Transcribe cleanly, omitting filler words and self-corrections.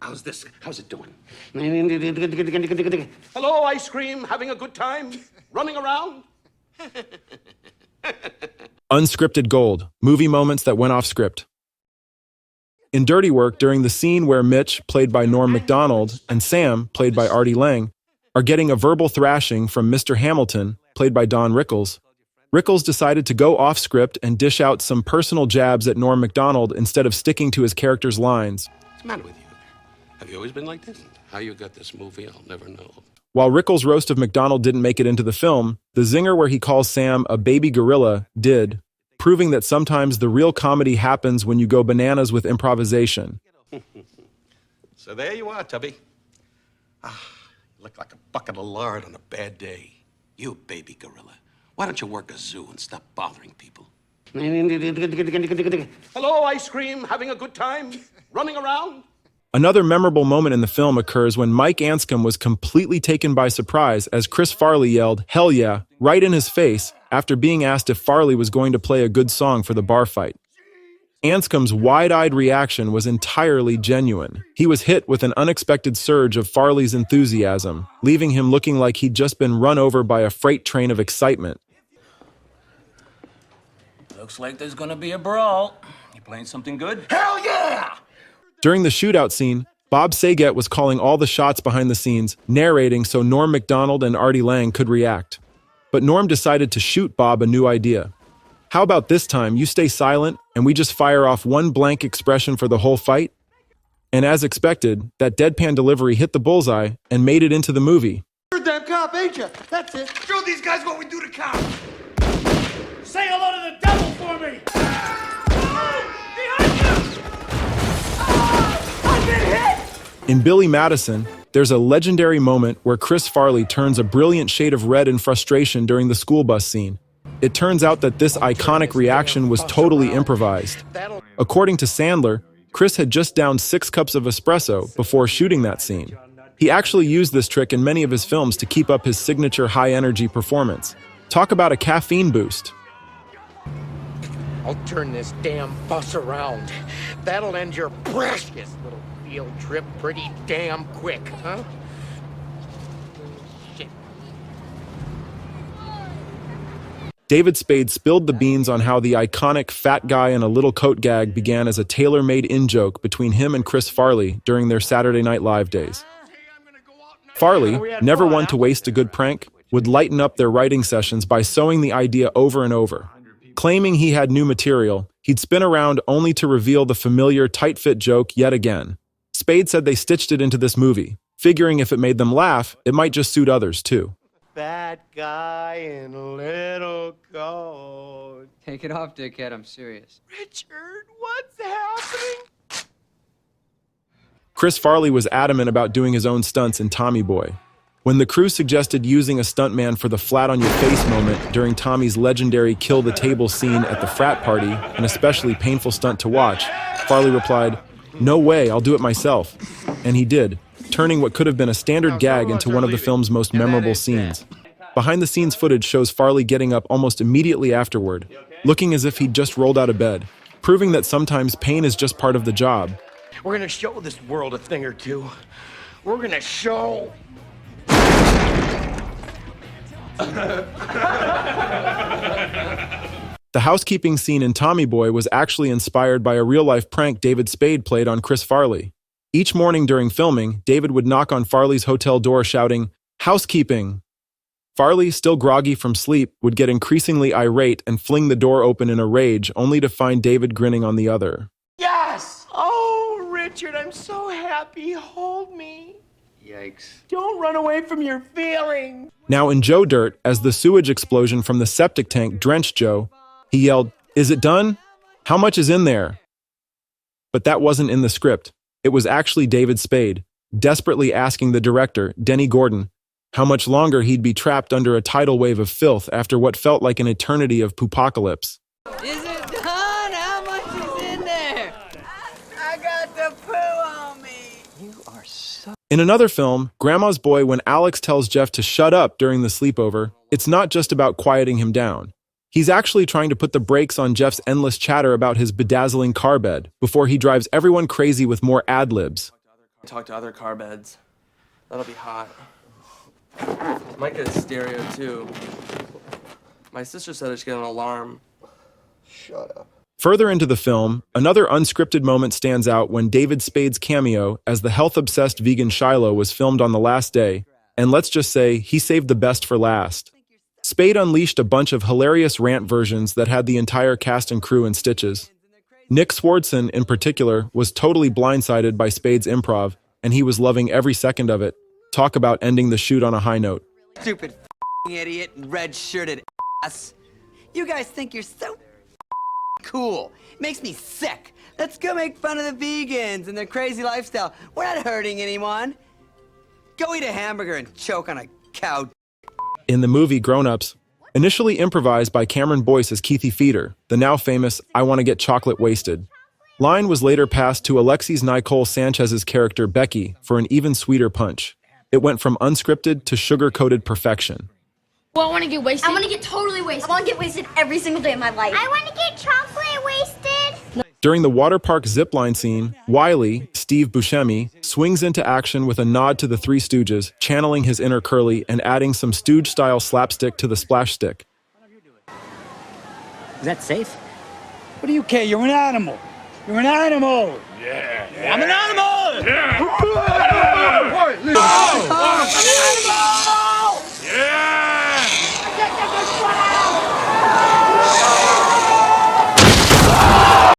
How's this? How's it doing? Hello, ice cream. Having a good time? Running around? Unscripted gold, movie moments that went off script. In Dirty Work, during the scene where Mitch, played by Norm Macdonald, and Sam, played by Artie Lang, are getting a verbal thrashing from Mr. Hamilton, played by Don Rickles, Rickles decided to go off script and dish out some personal jabs at Norm Macdonald instead of sticking to his character's lines. What's the matter with you? Have you always been like this? How you got this movie, I'll never know. While Rickles' roast of Macdonald didn't make it into the film, the zinger where he calls Sam a baby gorilla did, proving that sometimes the real comedy happens when you go bananas with improvisation. So there you are, Tubby. You look like a bucket of lard on a bad day. You baby gorilla. Why don't you work a zoo and stop bothering people? Hello, ice cream. Having a good time? Running around? Another memorable moment in the film occurs when Mike Anscombe was completely taken by surprise as Chris Farley yelled, "Hell yeah," right in his face after being asked if Farley was going to play a good song for the bar fight. Anscombe's wide-eyed reaction was entirely genuine. He was hit with an unexpected surge of Farley's enthusiasm, leaving him looking like he'd just been run over by a freight train of excitement. Looks like there's gonna be a brawl. You playing something good? Hell yeah! During the shootout scene, Bob Saget was calling all the shots behind the scenes, narrating so Norm Macdonald and Artie Lang could react. But Norm decided to shoot Bob a new idea. How about this time you stay silent and we just fire off one blank expression for the whole fight? And as expected, that deadpan delivery hit the bullseye and made it into the movie. You're a damn cop, ain't you? That's it. Show these guys what we do to cops. Say hello to the devil for me! Behind you! I've been hit! In Billy Madison, there's a legendary moment where Chris Farley turns a brilliant shade of red in frustration during the school bus scene. It turns out that this iconic reaction was totally improvised. According to Sandler, Chris had just downed 6 cups of espresso before shooting that scene. He actually used this trick in many of his films to keep up his signature high-energy performance. Talk about a caffeine boost. I'll turn this damn bus around. That'll end your precious little field trip pretty damn quick, huh? Shit. David Spade spilled the beans on how the iconic fat guy in a little coat gag began as a tailor-made in-joke between him and Chris Farley during their Saturday Night Live days. Farley, never one to waste a good prank, would lighten up their writing sessions by sewing the idea over and over. Claiming he had new material, he'd spin around only to reveal the familiar tight-fit joke yet again. Spade said they stitched it into this movie, figuring if it made them laugh, it might just suit others too. Bad guy in a little coat. Take it off, dickhead. I'm serious. Richard, what's happening? Chris Farley was adamant about doing his own stunts in Tommy Boy. When the crew suggested using a stuntman for the flat-on-your-face moment during Tommy's legendary kill-the-table scene at the frat party, an especially painful stunt to watch, Farley replied, "No way, I'll do it myself." And he did, turning what could have been a standard gag into one of the film's most memorable scenes. Behind-the-scenes footage shows Farley getting up almost immediately afterward, looking as if he'd just rolled out of bed, proving that sometimes pain is just part of the job. We're gonna show this world a thing or two. We're gonna show... The housekeeping scene in Tommy Boy was actually inspired by a real-life prank David Spade played on Chris Farley. Each morning during filming, David would knock on Farley's hotel door shouting, "Housekeeping!" Farley, still groggy from sleep, would get increasingly irate and fling the door open in a rage, only to find David grinning on the other. Yes! Oh, Richard, I'm so happy. Hold me. Yikes. Don't run away from your feelings. Now in Joe Dirt, as the sewage explosion from the septic tank drenched Joe, he yelled, "Is it done? How much is in there?" But that wasn't in the script. It was actually David Spade, desperately asking the director, Denny Gordon, how much longer he'd be trapped under a tidal wave of filth after what felt like an eternity of poopocalypse. Is it done? How much is in there? I got the poo on me. You are so... In another film, Grandma's Boy, when Alex tells Jeff to shut up during the sleepover, it's not just about quieting him down. He's actually trying to put the brakes on Jeff's endless chatter about his bedazzling car bed before he drives everyone crazy with more ad-libs. Talk to other car beds. That'll be hot. Might get a stereo too. My sister said I should get an alarm. Shut up. Further into the film, another unscripted moment stands out when David Spade's cameo as the health-obsessed vegan Shiloh was filmed on the last day, and let's just say he saved the best for last. Spade unleashed a bunch of hilarious rant versions that had the entire cast and crew in stitches. Nick Swardson, in particular, was totally blindsided by Spade's improv, and he was loving every second of it. Talk about ending the shoot on a high note. Stupid idiot, red-shirted ass. You guys think you're so cool. Makes me sick. Let's go make fun of the vegans and their crazy lifestyle. We're not hurting anyone. Go eat a hamburger and choke on a cow. In the movie Grown Ups, initially improvised by Cameron Boyce as Keithy Feeder, the now famous I Want to Get Chocolate Wasted. Line was later passed to Alexis Nicole Sanchez's character Becky for an even sweeter punch. It went from unscripted to sugar-coated perfection. Well, I want to get wasted. I want to get totally wasted. I want to get wasted every single day of my life. I want to get chocolate wasted. During the water park zipline scene, Wiley, Steve Buscemi, swings into action with a nod to the Three Stooges, channeling his inner Curly and adding some Stooge-style slapstick to the splash stick. Is that safe? What do you care? You're an animal. You're an animal. I'm an animal!